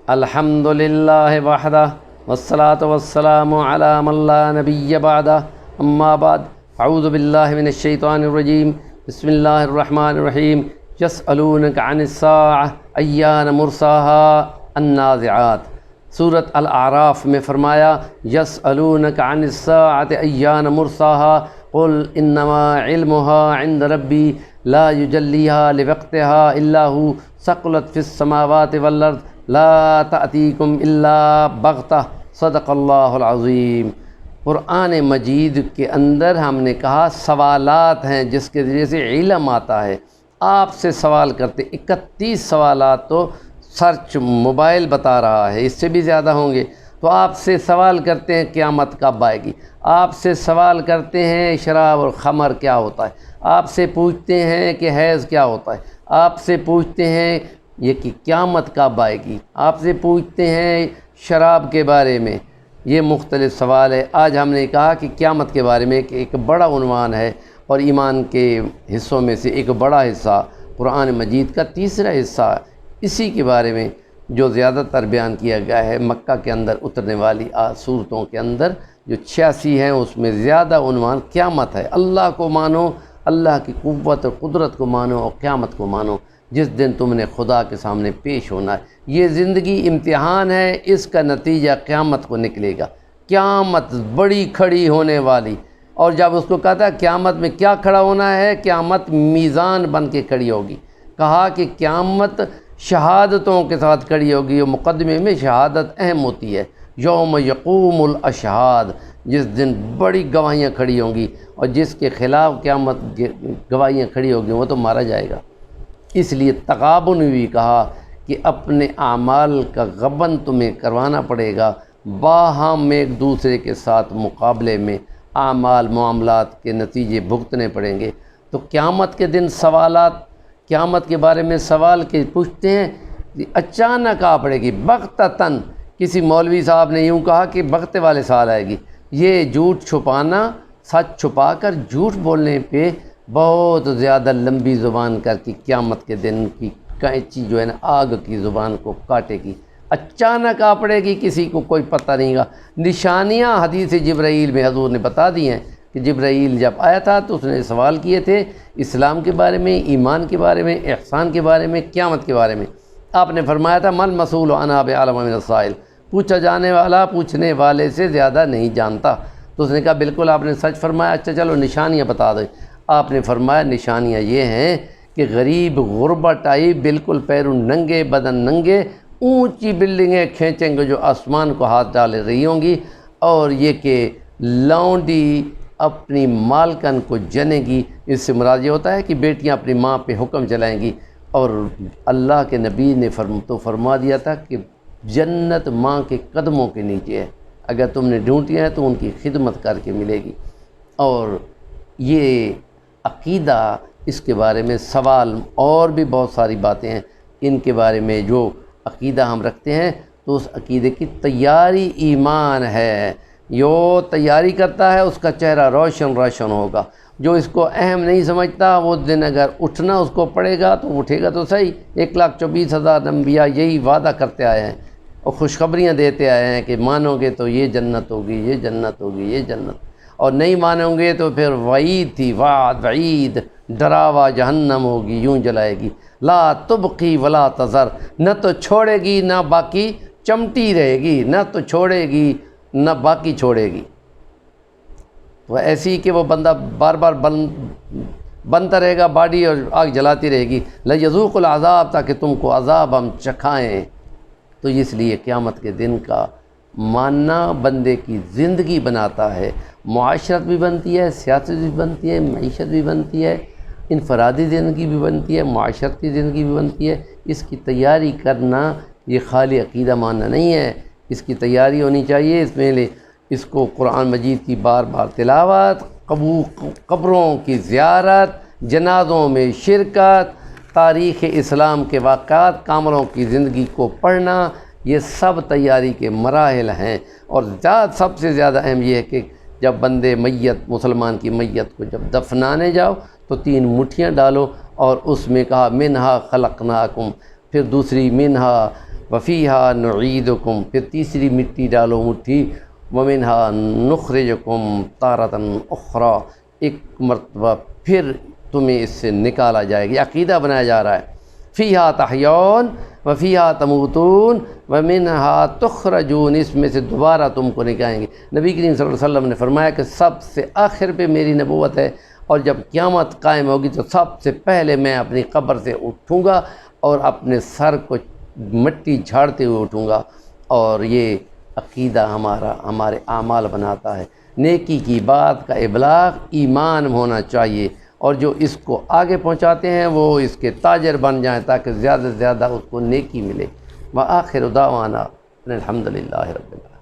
الحمد للہ وحدہ والصلاة والسلام علی من لا نبی بعدہ اما بعد اعوذ باللہ من الشیطان الرجیم بسم اللہ الرحمن الرحیم یسألونک عن الساعة ایان مرساها النازعات۔ سورۃ الاعراف میں فرمایا یسألونک عن الساعة ایان مرساها قل انما علمها عند ربی لا یجلیها لوقتها الا هو ثقلت فی السماوات والارض لا تأتیکم الا بغتہ۔ صدق اللہ العظیم۔ قرآن مجید کے اندر ہم نے کہا سوالات ہیں جس کے ذریعے سے علم آتا ہے۔ آپ سے سوال کرتے 31 سوالات تو سرچ موبائل بتا رہا ہے، اس سے بھی زیادہ ہوں گے۔ تو آپ سے سوال کرتے ہیں قیامت کب آئے گی، آپ سے سوال کرتے ہیں شراب اور خمر کیا ہوتا ہے، آپ سے پوچھتے ہیں کہ حیض کیا ہوتا ہے، آپ سے پوچھتے ہیں یہ کہ قیامت کب آئے گی، آپ سے پوچھتے ہیں شراب کے بارے میں۔ یہ مختلف سوال ہے۔ آج ہم نے کہا کہ قیامت کے بارے میں کہ ایک بڑا عنوان ہے اور ایمان کے حصوں میں سے ایک بڑا حصہ قرآن مجید کا تیسرا حصہ، اسی کے بارے میں جو زیادہ تر بیان کیا گیا ہے مکہ کے اندر اترنے والی صورتوں کے اندر جو 86 ہیں اس میں زیادہ عنوان قیامت ہے۔ اللہ کو مانو، اللہ کی قوت اور قدرت کو مانو اور قیامت کو مانو جس دن تم نے خدا کے سامنے پیش ہونا ہے۔ یہ زندگی امتحان ہے، اس کا نتیجہ قیامت کو نکلے گا۔ قیامت بڑی کھڑی ہونے والی، اور جب اس کو کہتا ہے قیامت میں کیا کھڑا ہونا ہے، قیامت میزان بن کے کھڑی ہوگی۔ کہا کہ قیامت شہادتوں کے ساتھ کھڑی ہوگی، اور مقدمے میں شہادت اہم ہوتی ہے۔ یوم یقوم الاشہاد، جس دن بڑی گواہیاں کھڑی ہوں گی، اور جس کے خلاف قیامت گواہیاں کھڑی ہوگی وہ تو مارا جائے گا۔ اس لیے تغابن بھی کہا کہ اپنے اعمال کا غبن تمہیں کروانا پڑے گا، باہم ایک دوسرے کے ساتھ مقابلے میں اعمال معاملات کے نتیجے بھگتنے پڑیں گے۔ تو قیامت کے دن سوالات، قیامت کے بارے میں سوال کے پوچھتے ہیں، اچانک آ پڑے گی بغتتاً۔ کسی مولوی صاحب نے یوں کہا کہ بغتے والے سال آئے گی۔ یہ جھوٹ چھپانا، سچ چھپا کر جھوٹ بولنے پہ بہت زیادہ لمبی زبان کر کے قیامت کے دن کی قینچی جو ہے نا آگ کی زبان کو کاٹے گی۔ اچانک آ پڑے گی، کسی کو کوئی پتہ نہیں گا۔ نشانیاں حدیث جبرائیل میں حضور نے بتا دی ہیں کہ جبرائیل جب آیا تھا تو اس نے سوال کیے تھے اسلام کے بارے میں، ایمان کے بارے میں، احسان کے بارے میں، قیامت کے بارے میں۔ آپ نے فرمایا تھا مل مسئول عنہا بعلم من السائل، پوچھا جانے والا پوچھنے والے سے زیادہ نہیں جانتا۔ تو اس نے کہا بالکل آپ نے سچ فرمایا، اچھا چلو نشانیاں بتا دیں۔ آپ نے فرمایا نشانیاں یہ ہیں کہ غریب غربت آئی، بالکل پیروں ننگے بدن ننگے، اونچی بلڈنگیں کھینچیں گے جو آسمان کو ہاتھ ڈال رہی ہوں گی، اور یہ کہ لونڈی اپنی مالکن کو جنے گی۔ اس سے مراد یہ ہوتا ہے کہ بیٹیاں اپنی ماں پہ حکم چلائیں گی، اور اللہ کے نبی نے فرما دیا تھا کہ جنت ماں کے قدموں کے نیچے ہے، اگر تم نے ڈھونڈی ہے تو ان کی خدمت کر کے ملے گی۔ اور یہ عقیدہ، اس کے بارے میں سوال اور بھی بہت ساری باتیں ہیں، ان کے بارے میں جو عقیدہ ہم رکھتے ہیں تو اس عقیدے کی تیاری ایمان ہے۔ جو تیاری کرتا ہے اس کا چہرہ روشن روشن ہوگا۔ جو اس کو اہم نہیں سمجھتا وہ دن اگر اٹھنا اس کو پڑے گا تو اٹھے گا تو صحیح۔ 1,24,000 انبیاء یہی وعدہ کرتے آئے ہیں اور خوشخبریاں دیتے آئے ہیں کہ مانو گے تو یہ جنت ہوگی، یہ جنت ہوگی، یہ جنت، اور نہیں مانیں گے تو پھر وعید تھی، وعید، ڈراوا جہنم ہوگی، یوں جلائے گی۔ لا تبقی ولا تذر، نہ تو چھوڑے گی نہ باقی چمٹی رہے گی، نہ تو چھوڑے گی نہ باقی چھوڑے گی۔ تو ایسی کہ وہ بندہ بار بار بنتا رہے گا باڈی اور آگ جلاتی رہے گی۔ لَيَذُوقُ الْعَذَابَ، تاکہ تم کو عذاب ہم چکھائیں۔ تو اس لیے قیامت کے دن کا ماننا بندے کی زندگی بناتا ہے، معاشرت بھی بنتی ہے، سیاست بھی بنتی ہے، معیشت بھی بنتی ہے، انفرادی زندگی بھی بنتی ہے، معاشرت کی زندگی بھی بنتی ہے۔ اس کی تیاری کرنا یہ خالی عقیدہ ماننا نہیں ہے، اس کی تیاری ہونی چاہیے۔ اس میں اس کو قرآن مجید کی بار بار تلاوت، قبروں کی زیارت، جنازوں میں شرکت، تاریخ اسلام کے واقعات، کاملوں کی زندگی کو پڑھنا، یہ سب تیاری کے مراحل ہیں۔ اور سب سے زیادہ اہم یہ ہے کہ جب بندے میت، مسلمان کی میت کو جب دفنانے جاؤ تو 3 مٹھیاں ڈالو، اور اس میں کہا منہا خلقناکم، پھر دوسری منہا وفیہا نعیدکم، پھر تیسری مٹی ڈالو مٹھی، ومنہا نخرجکم تارۃ اخری، ایک مرتبہ پھر تمہیں اس سے نکالا جائے گا، یہ عقیدہ بنایا جا رہا ہے۔ فیہا تحیون وفیہا تموتون ومنہا تخرجون، اس میں سے دوبارہ تم کو نکالیں گے۔ نبی کریم صلی اللہ علیہ وسلم نے فرمایا کہ سب سے آخر پہ میری نبوت ہے، اور جب قیامت قائم ہوگی تو سب سے پہلے میں اپنی قبر سے اٹھوں گا اور اپنے سر کو مٹی جھاڑتے ہوئے اٹھوں گا، اور یہ عقیدہ ہمارے اعمال بناتا ہے۔ نیکی کی بات کا ابلاغ ایمان ہونا چاہیے، اور جو اس کو آگے پہنچاتے ہیں وہ اس کے تاجر بن جائیں تاکہ زیادہ سے زیادہ اس کو نیکی ملے۔ وآخر دعوانا الحمدللہ رب العالمین۔